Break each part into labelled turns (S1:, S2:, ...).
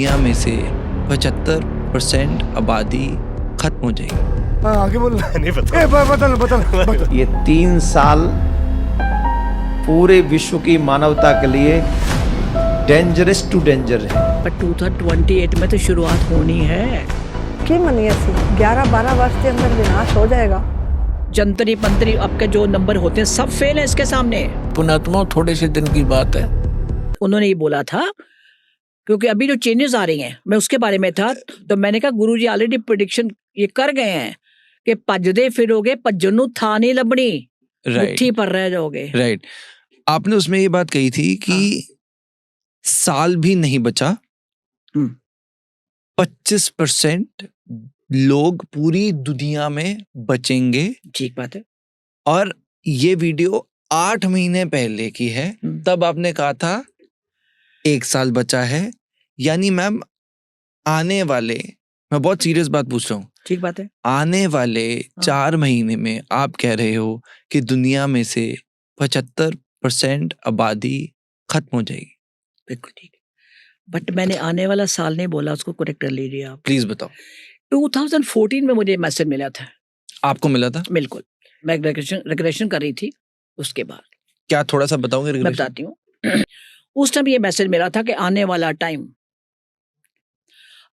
S1: दुनिया में से 75% आबादी खत्म हो जाएगी।
S2: हाँ आगे बोल। नहीं पता। बता।
S3: ये 3 साल पूरे विश्व की मानवता के लिए डेंजरस टू डेंजर है।
S4: पर 2028 में तो शुरुआत होनी है।
S5: की मनी ऐसी 11-12 वर्ष के अंदर विनाश हो जाएगा।
S4: जंतरी पंतरी आपके जो नंबर होते हैं सब फेल है इसके सामने।
S6: पुणात्मा थोड़े से दिन की बात है।
S4: उन्होंने ये बोला था क्योंकि अभी जो चेंजेस आ रही हैं मैं उसके बारे में था, तो मैंने कहा गुरुजी ऑलरेडी प्रेडिक्शन ये कर गए हैं कि भजदे फिरोगे भज्जन था नहीं लबनी, मुट्ठी पर रह जाओगे।
S1: राइट। आपने उसमें ये बात कही थी कि साल भी नहीं बचा, 25% लोग पूरी दुनिया में बचेंगे।
S4: ठीक बात है।
S1: और ये वीडियो 8 महीने पहले की है, तब आपने कहा था 1 साल बचा है। यानी मैम आने वाले, मैं बहुत सीरियस बात पूछ रहा हूँ,
S4: ठीक बात है,
S1: आने वाले 4 महीने में आप कह रहे हो कि दुनिया में से 75% आबादी खत्म हो जाएगी।
S4: बिल्कुल ठीक है, बट मैंने आने वाला साल नहीं बोला, उसको करेक्ट कर लीजिए आप।
S1: प्लीज बताओ।
S4: 2014 में मुझे मैसेज मिला था।
S1: आपको मिला था?
S4: बिल्कुल, मैं रिग्रेशन कर रही थी। उसके बाद
S1: क्या थोड़ा सा बताओगे?
S4: मैं बताती हूँ। उस टाइम ये मैसेज मिला था कि आने वाला टाइम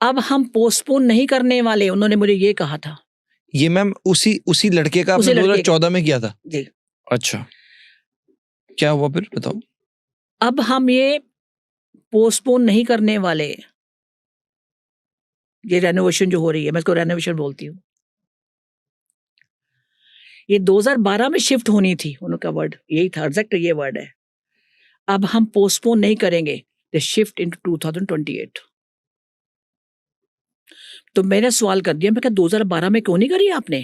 S4: अब हम पोस्टपोन नहीं करने वाले, उन्होंने मुझे ये कहा था।
S1: ये मैम उसी लड़के का आपने 2014 में किया था?
S4: जी।
S1: अच्छा, क्या हुआ फिर बताओ।
S4: अब हम ये पोस्टपोन नहीं करने वाले, ये रेनोवेशन जो हो रही है, मैं इसको रेनोवेशन बोलती हूँ, ये 2012 में शिफ्ट होनी थी। उनका वर्ड यही था, एग्जैक्ट ये वर्ड है। अब हम पोस्टपोन नहीं करेंगे, द शिफ्ट इनटू 2028। तो मैंने सवाल कर दिया, मैं क्या 2012 में क्यों नहीं करी आपने?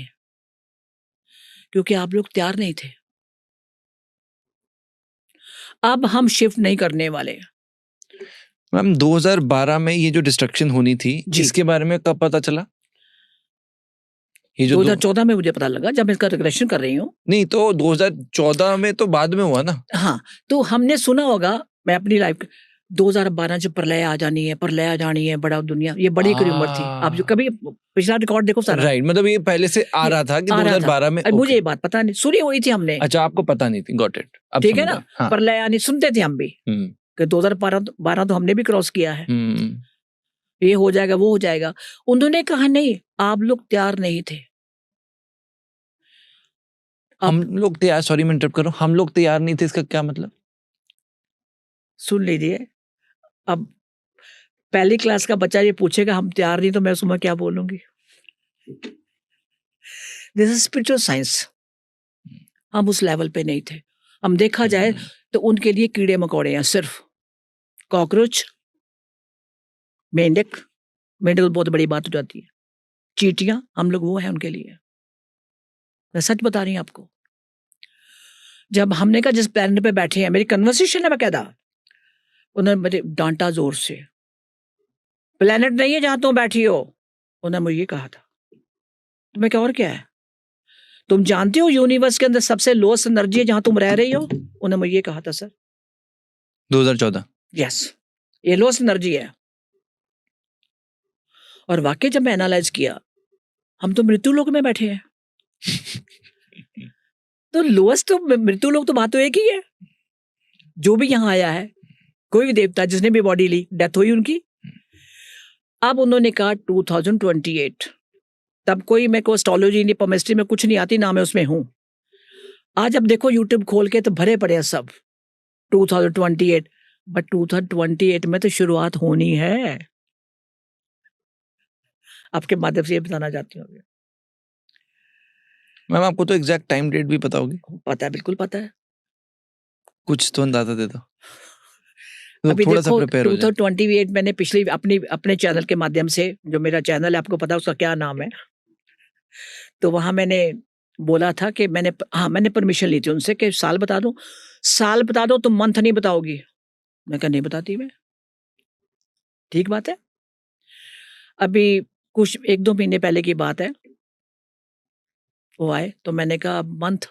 S4: क्योंकि आप लोग तैयार नहीं थे। अब हम शिफ्ट नहीं करने वाले।
S1: मैम 2012 में ये जो डिस्ट्रक्शन होनी थी, इसके बारे में कब पता चला? ये जो
S4: 2014 में मुझे पता लगा, जब मैं इसका रिग्रेशन कर रही हूँ।
S1: नहीं तो 2014 में तो बाद में हुआ ना।
S4: हाँ, तो हमने सुना होगा, मैं अपनी लाइफ 2012 जब प्रलय आ जानी है, प्रलय आ जानी है, बड़ा दुनिया, ये बड़ी कोई उम्र थी। आप जो कभी पिछला रिकॉर्ड देखो सारा।
S1: राइट, मतलब ये पहले से आ रहा था कि 2012 में।
S4: मुझे ये बात पता नहीं, सुनी हुई थी हमने।
S1: अच्छा, आपको पता नहीं थी, गॉट इट।
S4: ठीक है ना, प्रलय आनी सुनते थे हम भी कि 2012 तो हमने भी क्रॉस किया है, ये हो जाएगा वो हो जाएगा। उन्होंने कहा नहीं, आप लोग तैयार नहीं थे।
S1: हम लोग तैयार, सॉरी मैं इंटरप्ट कर रहा हूं, हम लोग तैयार नहीं थे, इसका क्या मतलब? सुन
S4: लीजिए, अब पहली क्लास का बच्चा ये पूछेगा हम तैयार नहीं, तो मैं उसमें क्या बोलूंगी? This is spiritual science. हम उस लेवल पे नहीं थे। हम देखा जाए तो उनके लिए कीड़े मकोड़े हैं, सिर्फ कॉकरोच, मेंढक, मेंढक बहुत बड़ी बात हो जाती है, चींटियां, हम लोग वो है उनके लिए। मैं सच बता रही हूं आपको। जब हमने कहा जिस प्लेनेट पे बैठे हैं, मेरी कन्वर्सेशन है बकायदा, उन्होंने मुझे डांटा जोर से, प्लेनेट नहीं है जहां तुम बैठी हो। उन्होंने मुझे ये कहा था। तो मैं क्या, और क्या है? तुम जानते हो यूनिवर्स के अंदर सबसे लोएस्ट एनर्जी है जहां तुम रह रही हो? उन्होंने मुझे ये कहा था सर
S1: 2014।
S4: यस, ये लोएस्ट एनर्जी है। और वाकई जब मैं एनालाइज किया, हम तो मृत्यु लोक में बैठे हैं। तो लोएस्ट तो मृत्यु लोक तो बात तो एक ही है। जो भी यहाँ आया है, कोई भी देवता जिसने भी बॉडी ली, डेथ हुई उनकी। अब उन्होंने कहा 2028। तब कोई मेरे को एस्ट्रोलॉजी नहीं, केमिस्ट्री में कुछ नहीं आती, ना मैं उसमें हूं। आज अब देखो यूट्यूब खोल के तो भरे पड़े हैं सब 2028, बट 2028 में तो शुरुआत होनी है। आपके माध्यम से ये बताना चाहती हूँ।
S1: मैम आपको तो एग्जैक्ट टाइम डेट भी पता होगी?
S4: पता है, बिल्कुल पता है।
S1: कुछ तो अंदाजा दे दो।
S4: अभी
S1: थोड़ा
S4: देखो
S1: सा प्रिपेयर हो जाए।
S4: 2028 मैंने पिछली अपने चैनल के माध्यम से, जो मेरा चैनल है आपको पता है उसका क्या नाम है, तो वहां मैंने बोला था कि मैंने परमिशन ली थी उनसे कि साल बता दो, तुम मंथ नहीं बताओगी। मैं कहा नहीं बताती मैं। ठीक बात है। अभी कुछ 1-2 महीने पहले की बात है, वो आए तो मैंने कहा मंथ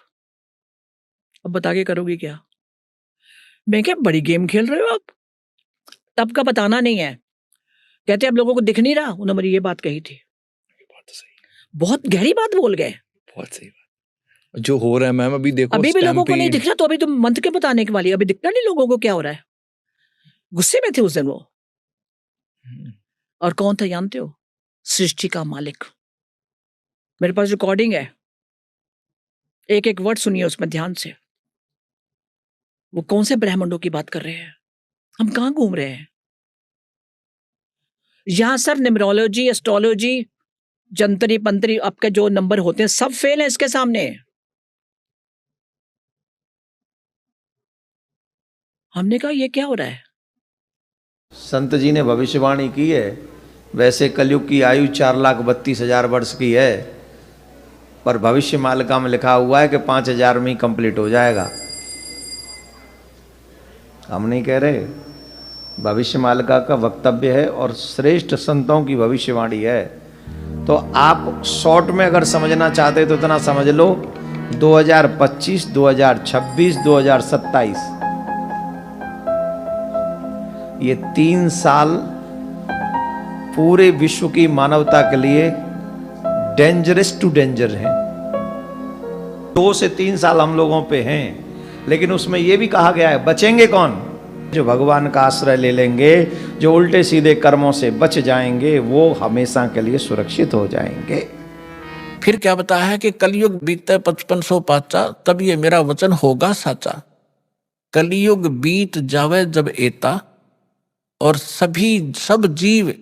S4: अब बता के करोगी क्या? मैं क्या बड़ी गेम खेल रहे हो आप? तब का बताना नहीं है कहते अब लोगों को दिख नहीं रहा, उन्होंने ये बात कही थी।
S1: बहुत सही,
S4: बहुत गहरी बात बोल गए।
S1: बहुत सही बात। जो हो रहा है मैम अभी देखो,
S4: अभी भी लोगों को नहीं
S1: stampede,
S4: दिख रहा, तो अभी तुम मंत्र के बताने के वाली, अभी दिखता नहीं लोगों को क्या हो रहा है। गुस्से में थे उस दिन वो। और कौन था जानते हो? सृष्टि का मालिक। मेरे पास रिकॉर्डिंग है, एक एक वर्ड सुनिए उसमें ध्यान से। वो कौन से ब्रह्मांडों की बात कर रहे हैं, हम कहां घूम रहे हैं। यहां सर न्यूमरोलॉजी, एस्ट्रोलॉजी, जंतरी पंतरी, आपके जो नंबर होते हैं सब फेल है इसके सामने। हमने कहा ये क्या हो रहा है।
S3: संत जी ने भविष्यवाणी की है। वैसे कलयुग की आयु 4,32,000 वर्ष की है, पर भविष्य मालिका में लिखा हुआ है कि 5,000 में ही कंप्लीट हो जाएगा। हम नहीं कह रहे, भविष्य मालिका का वक्तव्य है और श्रेष्ठ संतों की भविष्यवाणी है। तो आप शॉर्ट में अगर समझना चाहते तो इतना समझ लो, 2025, 2026, 2027 ये 3 साल पूरे विश्व की मानवता के लिए डेंजरस टू डेंजर हैं। 2 से 3 साल हम लोगों पे हैं, लेकिन उसमें यह भी कहा गया है बचेंगे कौन? जो भगवान का आश्रय ले लेंगे, जो उल्टे सीधे कर्मों से बच जाएंगे, वो हमेशा के लिए सुरक्षित हो जाएंगे।
S6: फिर क्या बताया है कि कलयुग बीते 5500 पाचा, तब ये मेरा वचन होगा साचा। कलयुग बीत जावे जब एता, और सब जीव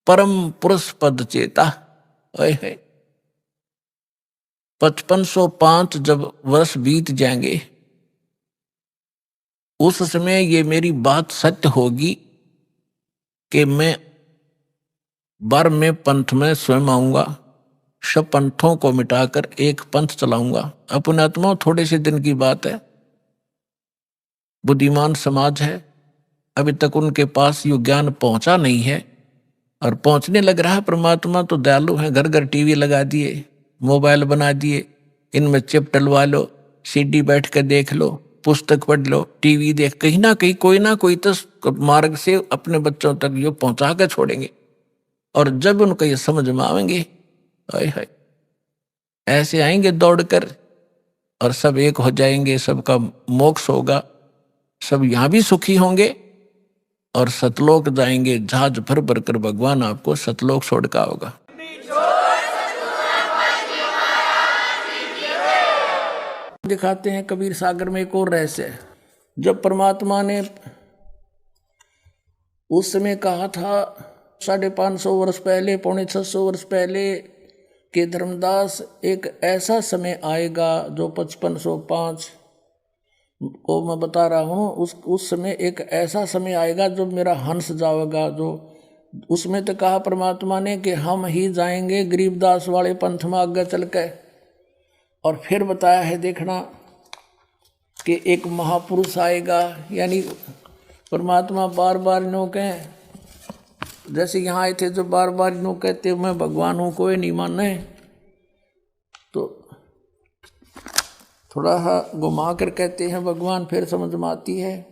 S6: परम पुरुष पद चेता। 5505 जब वर्ष बीत जाएंगे, उस समय ये मेरी बात सत्य होगी कि मैं 12वें पंथ में स्वयं आऊंगा, सब पंथों को मिटाकर एक पंथ चलाऊंगा। अपने आत्मा थोड़े से दिन की बात है, बुद्धिमान समाज है, अभी तक उनके पास ये ज्ञान पहुंचा नहीं है, और पहुंचने लग रहा है। परमात्मा तो दयालु है, घर घर टीवी लगा दिए, मोबाइल बना दिए, इनमें चिप डलवा लो, सीडी बैठ कर देख लो, पुस्तक पढ़ लो, टीवी देख, कहीं ना कोई तो मार्ग से अपने बच्चों तक ये पहुंचा कर छोड़ेंगे। और जब उनको ये समझ में आएंगे, हाय ऐसे आएंगे दौड़कर, और सब एक हो जाएंगे, सबका मोक्ष होगा, सब यहां भी सुखी होंगे और सतलोक जाएंगे। जहाज भर भर कर भगवान आपको सतलोक छोड़का होगा। दिखाते हैं कबीर सागर में एक और रहस्य है। जब परमात्मा ने उस समय कहा था 550 वर्ष पहले, 650 वर्ष पहले कि धर्मदास एक ऐसा समय आएगा जो 5505 को मैं बता रहा हूँ, उस समय एक ऐसा समय आएगा जो मेरा हंस जाएगा। जो उसमें तो कहा परमात्मा ने कि हम ही जाएंगे गरीबदास वाले पंथ में आगे चल के। और फिर बताया है देखना कि एक महापुरुष आएगा, यानी परमात्मा बार बार नो कहें, जैसे यहाँ आए थे जो बार बार नो कहते मैं भगवान हूँ, कोई नहीं माने, तो थोड़ा सा घुमा कर कहते हैं भगवान, फिर समझ में आती है।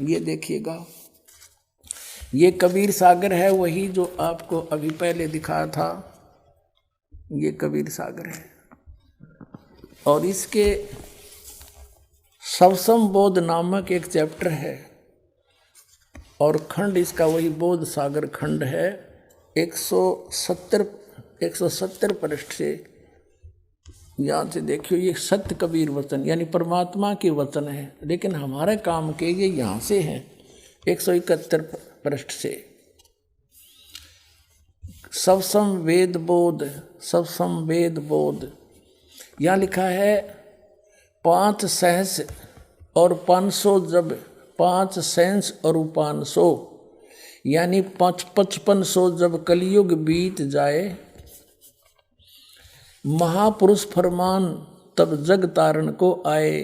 S6: ये देखिएगा, ये कबीर सागर है, वही जो आपको अभी पहले दिखाया था, ये कबीर सागर है। और इसके सवसम बोध नामक एक चैप्टर है, और खंड इसका वही बोध सागर खंड है। 170 पृष्ठ से यहाँ से देखियो, ये सत्य कबीर वचन यानी परमात्मा के वचन है, लेकिन हमारे काम के ये यहाँ से हैं 171 पृष्ठ से। सवसम वेद बोध, यहाँ लिखा है 5 सहस और 500, जब 5 सहस और 500 यानी 5500 जब कलयुग बीत जाए, महापुरुष फरमान तब जग तारण को आए।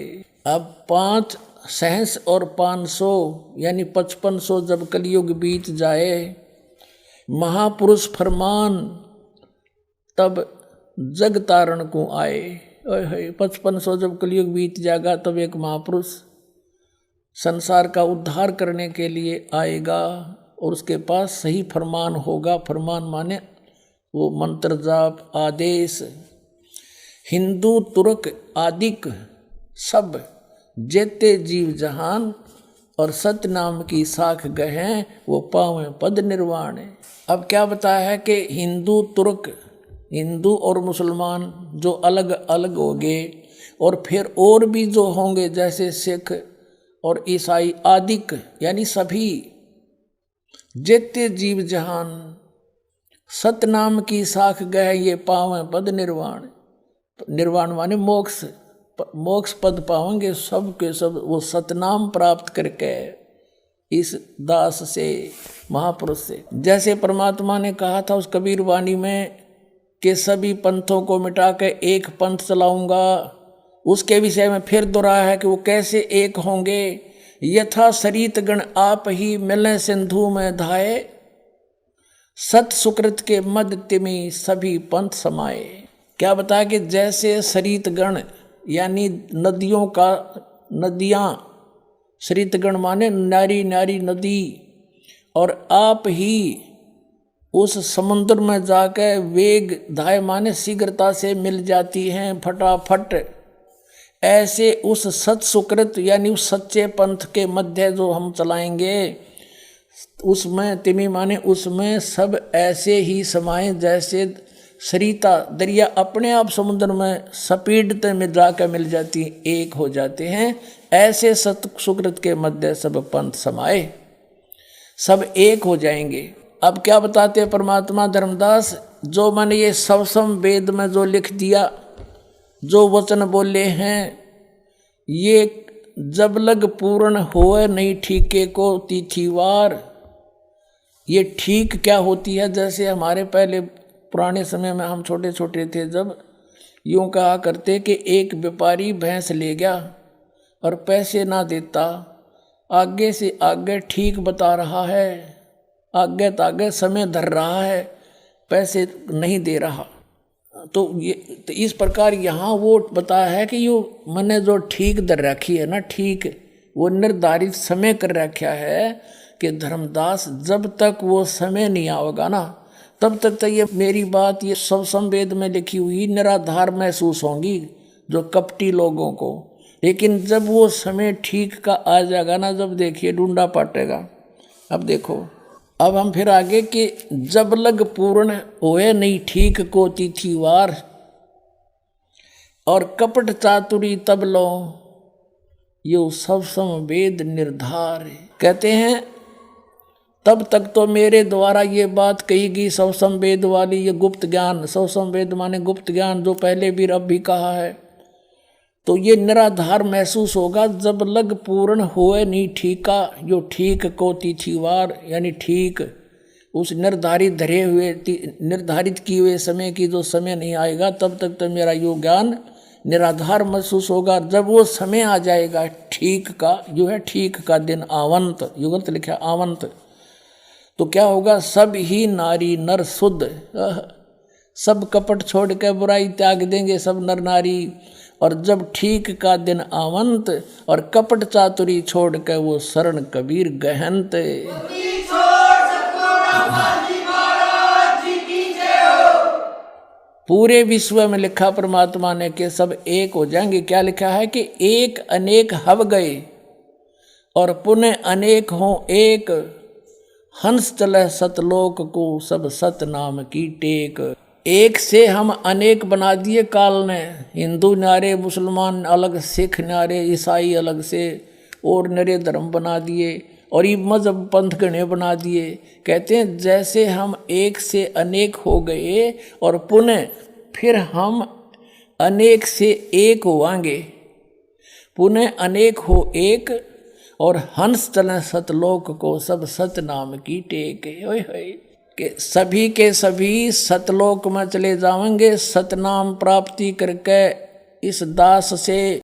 S6: अब 5 सहस और 500 यानी 5500 जब कलयुग बीत जाए, महापुरुष फरमान तब जग तारण को आए। 5500 जब कलयुग बीत जाएगा, तब एक महापुरुष संसार का उद्धार करने के लिए आएगा और उसके पास सही फरमान होगा। फरमान माने वो मंत्र जाप आदेश। हिंदू तुर्क आदिक सब जेते जीव जहान और सत्य नाम की साख गहें वो पावें पद निर्वाण। अब क्या बताया है कि हिंदू तुर्क, हिंदू और मुसलमान जो अलग अलग हो गए, और फिर और भी जो होंगे जैसे सिख और ईसाई आदिक यानी सभी जेते जीव जहान सतनाम की साख गए ये पावें पद निर्वाण। निर्वाण माने मोक्ष, मोक्ष पद पावेंगे सब के सब वो सतनाम प्राप्त करके इस दास से, महापुरुष से। जैसे परमात्मा ने कहा था उस कबीर वाणी में कि सभी पंथों को मिटा के एक पंथ चलाऊंगा, उसके विषय में फिर दोहराया है कि वो कैसे एक होंगे। यथा सरित गण आप ही मिले सिंधु में धाये, सत सुकृत के मद तिमि सभी पंथ समाये। क्या बताया कि जैसे सरित गण यानी नदियों का, नदियाँ, सरित गण माने नारी नारी नदी, और आप ही उस समुद्र में जाकर वेग धाय माने शीघ्रता से मिल जाती हैं फटाफट। ऐसे उस सत सुकृत यानी उस सच्चे पंथ के मध्य जो हम चलाएंगे उसमें तिमि माने उसमें सब ऐसे ही समाये जैसे सरिता दरिया अपने आप समुद्र में सपीडते में जाकर मिल जाती, एक हो जाते हैं। ऐसे सत सुकृत के मध्य सब पंथ समाये, सब एक हो जाएंगे। अब क्या बताते हैं परमात्मा धर्मदास, जो मैंने ये सवसम वेद में जो लिख दिया, जो वचन बोले हैं, ये जब लग पूर्ण होए नहीं ठीके को तिथिवार। ये ठीक क्या होती है, जैसे हमारे पहले पुराने समय में हम छोटे छोटे थे जब यूँ कहा करते कि एक व्यापारी भैंस ले गया और पैसे ना देता, आगे से आगे ठीक बता रहा है, आगे तागे समय धर रहा है, पैसे नहीं दे रहा। तो इस प्रकार यहाँ वो बताया है कि यो मैंने जो ठीक दर रखी है ना, ठीक वो निर्धारित समय कर रखा है कि धर्मदास जब तक वो समय नहीं आएगा ना तब तक तो ये मेरी बात ये सब संवेद में लिखी हुई निराधार महसूस होंगी जो कपटी लोगों को। लेकिन जब वो समय ठीक का आ जाएगा ना, जब देखिए ढूंढा पाटेगा। अब देखो, अब हम फिर आगे कि जब लग पूर्ण होए नहीं ठीक को तिथिवार, और कपट चातुरी तब लो यो सब संवेद निर्धार। कहते हैं तब तक तो मेरे द्वारा ये बात कही गई सब संवेद वाली, ये गुप्त ज्ञान, सब संवेद माने गुप्त ज्ञान जो पहले भी अब भी कहा है, तो ये निराधार महसूस होगा जब लग पूर्ण होए नहीं ठीका यो ठीक को तिथिवार। यानी ठीक उस निर्धारित धरे हुए निर्धारित किए हुए समय की जो समय नहीं आएगा तब तक तो मेरा यो ज्ञान निराधार महसूस होगा। जब वो समय आ जाएगा ठीक का, जो है ठीक का दिन आवंत, युगत लिखा आवंत, तो क्या होगा, सब ही नारी नर शुद्ध, सब कपट छोड़ के बुराई त्याग देंगे सब नर नारी। और जब ठीक का दिन आवंत और कपट चातुरी छोड़ के वो शरण कबीर गहनत। पूरे विश्व में लिखा परमात्मा ने कि सब एक हो जाएंगे। क्या लिखा है कि एक अनेक हव गए और पुनः अनेक हों एक, हंस चले सतलोक को सब सत नाम की टेक। एक से हम अनेक बना दिए काल ने, हिंदू नारे, मुसलमान अलग, सिख नारे, ईसाई अलग से और नरे धर्म बना दिए और ये मजहब पंथ गणे बना दिए। कहते हैं जैसे हम एक से अनेक हो गए और पुनः फिर हम अनेक से एक होवांगे, पुनः अनेक हो एक, और हंस चले सतलोक को सब सत नाम की टेक। ओए होए के सभी सतलोक में चले जाएंगे सतनाम प्राप्ति करके इस दास से